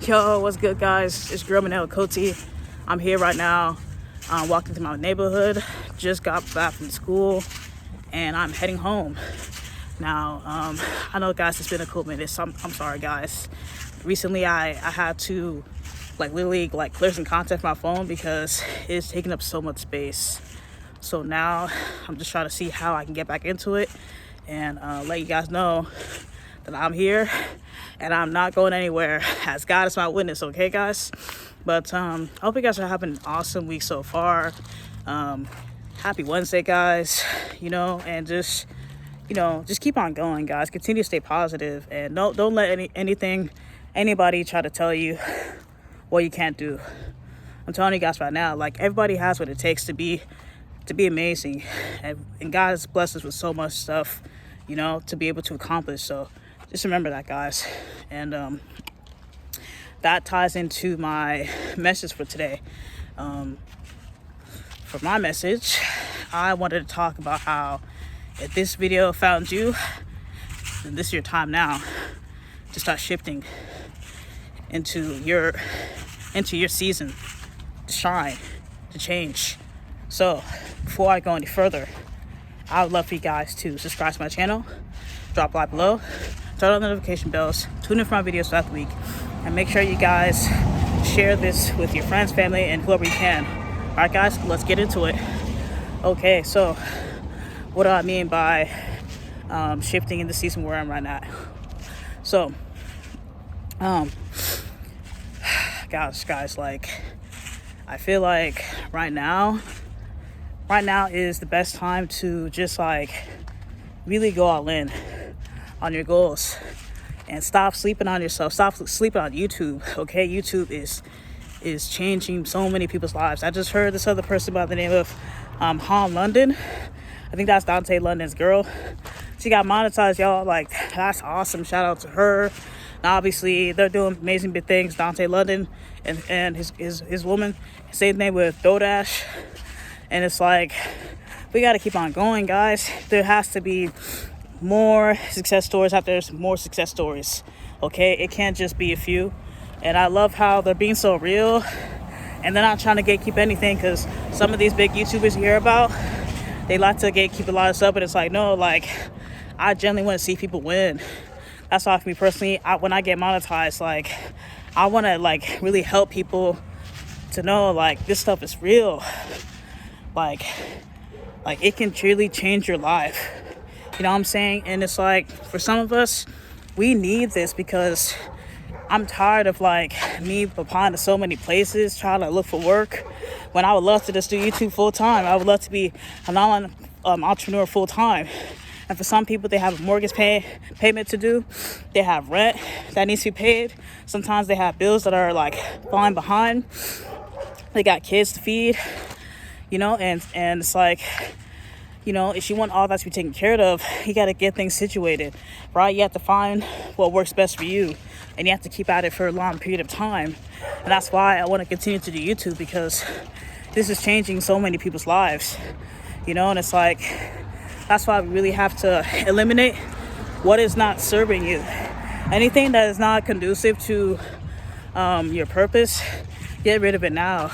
Yo, what's good, guys? It's Girl Manel Coty. I'm here right now, walking through my neighborhood. Just got back from school, and I'm heading home. Now, I know, guys, it's been a cool minute. So I'm sorry, guys. Recently, I had to, literally, clear some content from my phone because it's taking up so much space. So now, I'm just trying to see how I can get back into it and let you guys know that I'm here and I'm not going anywhere, as God is my witness, okay, guys? But I hope you guys are having an awesome week so far. Happy Wednesday, guys, and just keep on going, guys. Continue to stay positive, and don't let anybody try to tell you what you can't do. I'm telling you guys right now, everybody has what it takes to be amazing, and God has blessed us with so much stuff, to be able to accomplish. So just remember that, guys. And that ties into my message for today. For my message, I wanted to talk about how if this video found you, then this is your time now to start shifting into your season, to shine, to change. So before I go any further, I would love for you guys to subscribe to my channel, drop a like below, turn on the notification bells, tune in for my videos throughout the week, and make sure you guys share this with your friends, family, and whoever you can. All right, guys, let's get into it. Okay, so what do I mean by shifting in the season where I'm right now? So, guys, I feel like right now is the best time to just really go all in on your goals and stop sleeping on yourself. Stop sleeping on YouTube. Okay, YouTube is changing so many people's lives. I just heard this other person by the name of Han London. I think that's Dante London's girl. She got monetized, y'all. That's awesome. Shout out to her. Now, obviously, they're doing amazing big things. Dante London and his woman. Same name with DoorDash. And it's we got to keep on going, guys. There has to be more success stories out there. More success stories. Okay? It can't just be a few. And I love how they're being so real. And they're not trying to gatekeep anything, because some of these big YouTubers you hear about, they like to gatekeep a lot of stuff. But it's no, I generally want to see people win. That's why for me personally, when I get monetized, I want to really help people to know this stuff is real. It can truly change your life. You know what I'm saying? And it's for some of us, we need this because I'm tired of me applying to so many places, trying to look for work, when I would love to just do YouTube full time. I would love to be an online entrepreneur full time. And for some people, they have a mortgage payment to do. They have rent that needs to be paid. Sometimes they have bills that are falling behind. They got kids to feed, and it's if you want all that to be taken care of, you got to get things situated, right? You have to find what works best for you, and you have to keep at it for a long period of time. And that's why I want to continue to do YouTube, because this is changing so many people's lives, and it's that's why we really have to eliminate what is not serving you. Anything that is not conducive to your purpose, get rid of it now.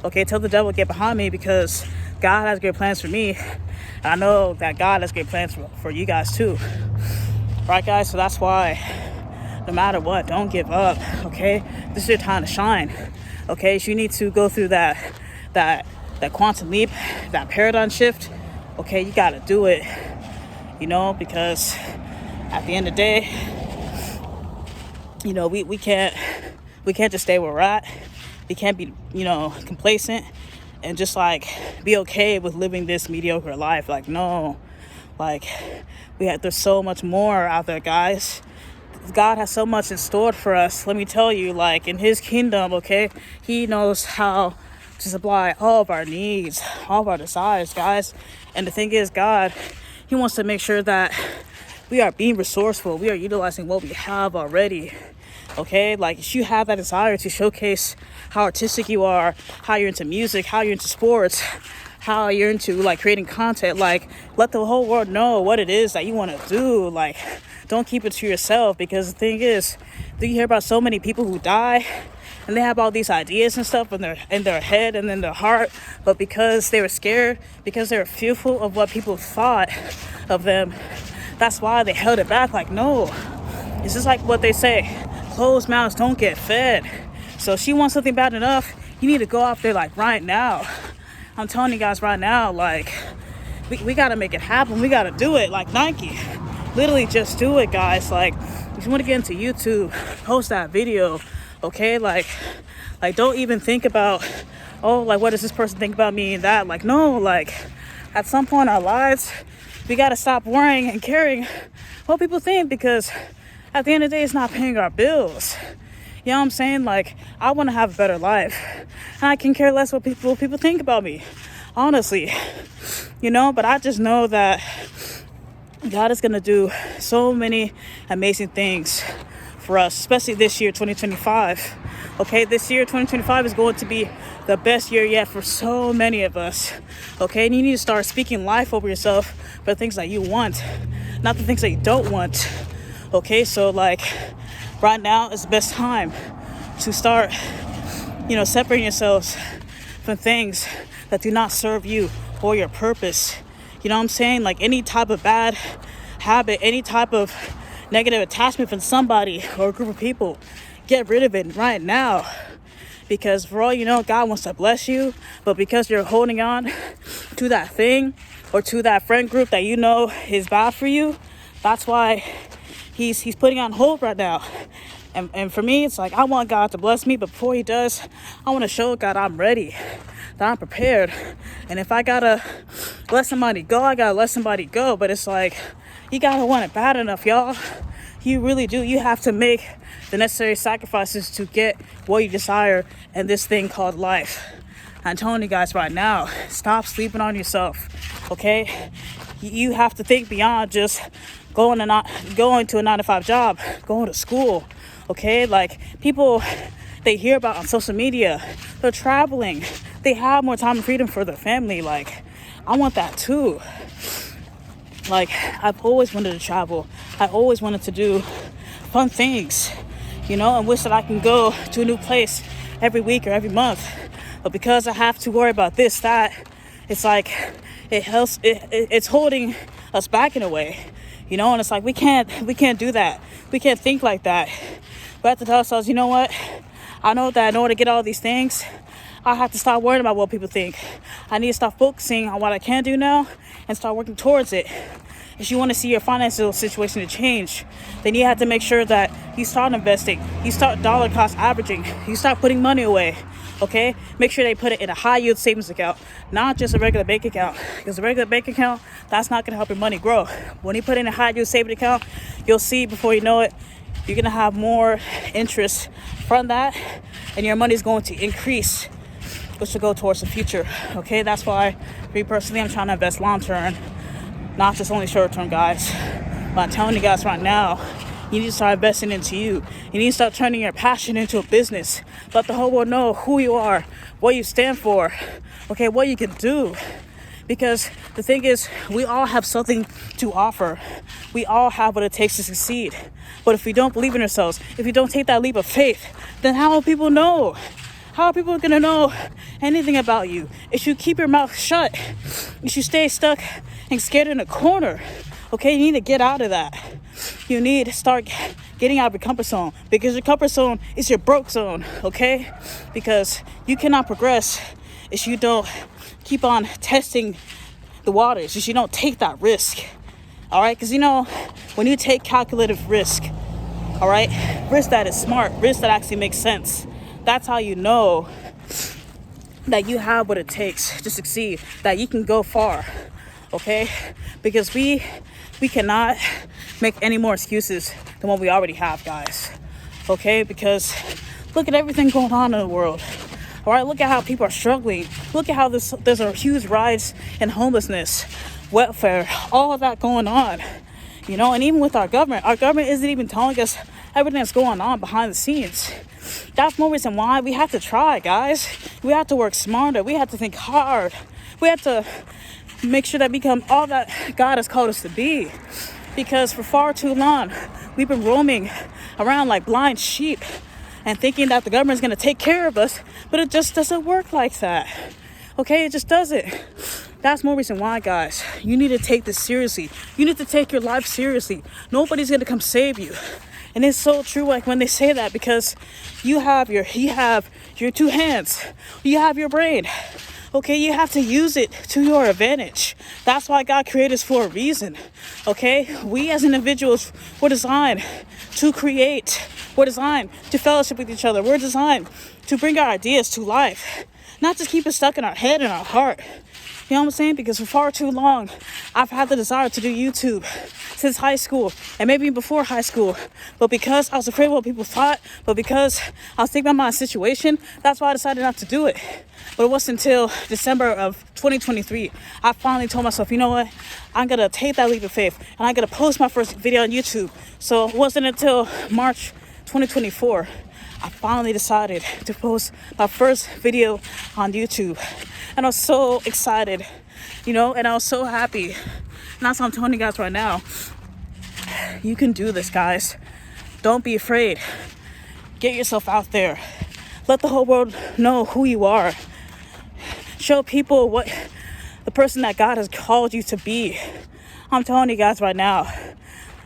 Okay, tell the devil to get behind me, because God has great plans for me. And I know that God has great plans for you guys too. Right, guys? So that's why no matter what, don't give up, okay? This is your time to shine, okay? So you need to go through that quantum leap, that paradigm shift. Okay, you got to do it, because at the end of the day, we can't just stay where we're at. We can't be, complacent and just be okay with living this mediocre life. No, there's so much more out there, guys. God has so much in store for us. Let me tell you, in his kingdom, okay, he knows how to supply all of our needs, all of our desires, guys. And the thing is, God, he wants to make sure that we are being resourceful. We are utilizing what we have already. Okay, if you have that desire to showcase how artistic you are, how you're into music, how you're into sports, how you're into creating content, let the whole world know what it is that you want to do. don't keep it to yourself, because the thing is, do you hear about so many people who die and they have all these ideas and stuff in their head and in their heart, but because they were scared, because they were fearful of what people thought of them, that's why they held it back. Like, no, it's just like what they say, closed mouths don't get fed. So if she wants something bad enough, you need to go out there like right now. I'm telling you guys right now, like, we gotta make it happen. We gotta do it like Nike. Literally just do it, guys. Like, if you want to get into YouTube, post that video, okay? Like don't even think about, oh, like, what does this person think about me and that? Like, no, like, at some point in our lives, we gotta stop worrying and caring what people think, because at the end of the day, it's not paying our bills. You know what I'm saying? Like, I want to have a better life, and I can care less what people think about me, honestly. You know, but I just know that God is going to do so many amazing things for us, especially this year, 2025. Okay, this year, 2025 is going to be the best year yet for so many of us. Okay, and you need to start speaking life over yourself for the things that you want, not the things that you don't want. Okay, so like, right now is the best time to start, separating yourselves from things that do not serve you or your purpose. You know what I'm saying? Like, any type of bad habit, any type of negative attachment from somebody or a group of people, get rid of it right now. Because for all you know, God wants to bless you, but because you're holding on to that thing or to that friend group that you know is bad for you, that's why he's putting on hold right now. And for me, it's like, I want God to bless me, but before he does, I want to show God I'm ready, that I'm prepared. And if I gotta let somebody go, I gotta let somebody go. But it's like, you gotta want it bad enough, y'all. You really do. You have to make the necessary sacrifices to get what you desire in this thing called life. I'm telling you guys right now, stop sleeping on yourself, okay? You have to think beyond just going to a 9-to-5 job, going to school, okay? Like, people, they hear about on social media, they're traveling, they have more time and freedom for their family. Like, I want that too. Like, I've always wanted to travel. I always wanted to do fun things, and wish that I can go to a new place every week or every month. But because I have to worry about this, that, it's like, it's holding us back in a way, and it's like, we can't do that. We can't think like that. We have to tell ourselves, you know what? I know that in order to get all these things, I have to stop worrying about what people think. I need to stop focusing on what I can do now and start working towards it. If you want to see your financial situation to change, then you have to make sure that you start investing, you start dollar cost averaging, you start putting money away, okay? Make sure they put it in a high yield savings account, not just a regular bank account, because a regular bank account, that's not going to help your money grow. When you put in a high yield savings account, you'll see before you know it, you're going to have more interest from that, and your money is going to increase, which will go towards the future, okay? That's why, me personally, I'm trying to invest long term, not just only short term, guys. But I'm telling you guys right now, you need to start investing into you. You need to start turning your passion into a business. Let the whole world know who you are, what you stand for, okay, what you can do. Because the thing is, we all have something to offer. We all have what it takes to succeed. But if we don't believe in ourselves, if we don't take that leap of faith, then how will people know? How are people going to know anything about you? If you keep your mouth shut, if you stay stuck and scared in a corner, okay, you need to get out of that. You need to start getting out of your comfort zone, because your comfort zone is your broke zone, okay? Because you cannot progress if you don't keep on testing the waters, if you don't take that risk, all right? Because, when you take calculated risk, all right, risk that is smart, risk that actually makes sense, that's how you know that you have what it takes to succeed, that you can go far, okay? Because we cannot make any more excuses than what we already have, guys, okay? Because look at everything going on in the world, all right? Look at how people are struggling. Look at how there's a huge rise in homelessness, welfare, all of that going on, and even with our government isn't even telling us everything that's going on behind the scenes. That's more reason why we have to try, guys. We have to work smarter. We have to think hard. We have to make sure that we become all that God has called us to be. Because for far too long, we've been roaming around like blind sheep and thinking that the government's going to take care of us, but it just doesn't work like that. Okay, it just doesn't. That's more reason why, guys, you need to take this seriously. You need to take your life seriously. Nobody's going to come save you. And it's so true, like when they say that, because you have your two hands, you have your brain. Okay, you have to use it to your advantage. That's why God created us for a reason. Okay, we as individuals were designed to create. We're designed to fellowship with each other. We're designed to bring our ideas to life, not just keep it stuck in our head and our heart. You know what I'm saying? Because for far too long, I've had the desire to do YouTube since high school and maybe before high school. But because I was afraid of what people thought, but because I was thinking about my situation, that's why I decided not to do it. But it wasn't until December of 2023, I finally told myself, you know what? I'm going to take that leap of faith and I'm going to post my first video on YouTube. So it wasn't until March 2024, I finally decided to post my first video on YouTube. And I was so excited, and I was so happy. And that's what I'm telling you guys right now. You can do this, guys. Don't be afraid. Get yourself out there. Let the whole world know who you are. Show people what the person that God has called you to be. I'm telling you guys right now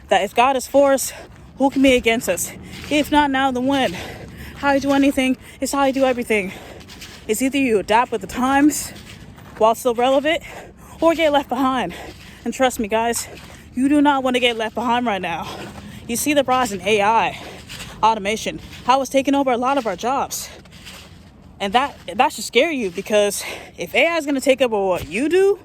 that if God is for us, who can be against us? If not now, then when? How you do anything is how you do everything. It's either you adapt with the times while still relevant or get left behind. And trust me, guys, you do not want to get left behind right now. You see the rise in AI, automation, how it's taking over a lot of our jobs. And that should scare you, because if AI is going to take over what you do,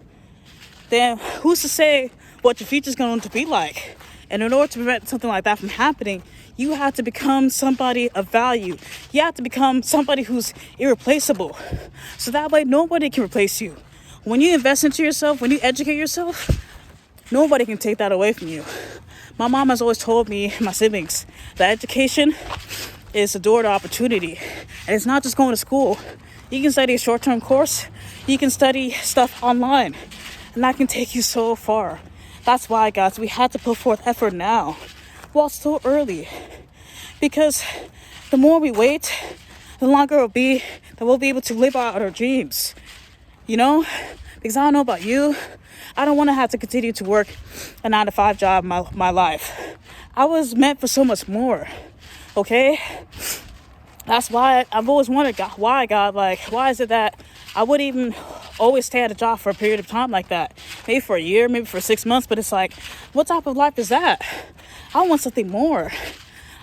then who's to say what your future is going to be like? And in order to prevent something like that from happening, you have to become somebody of value. You have to become somebody who's irreplaceable. So that way, nobody can replace you. When you invest into yourself, when you educate yourself, nobody can take that away from you. My mom has always told me, my siblings, that education is a door to opportunity. And it's not just going to school. You can study a short-term course. You can study stuff online. And that can take you so far. That's why, guys, we have to put forth effort now, while it's still early. Because the more we wait, the longer it'll be that we'll be able to live out our dreams. Because I don't know about you, I don't want to have to continue to work a 9-to-5 job my life. I was meant for so much more. Okay? That's why I've always wondered, God, why is it that I would even always stay at a job for a period of time like that? Maybe for a year, maybe for 6 months, but it's like, what type of life is that? I want something more.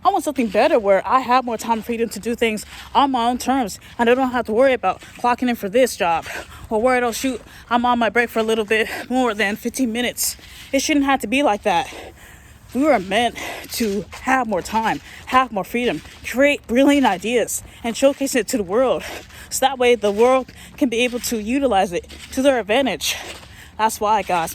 I want something better where I have more time and freedom to do things on my own terms, and I don't have to worry about clocking in for this job or worried, oh shoot, I'm on my break for a little bit more than 15 minutes. It shouldn't have to be like that. We were meant to have more time, have more freedom, create brilliant ideas, and showcase it to the world. So that way the world can be able to utilize it to their advantage. That's why, guys,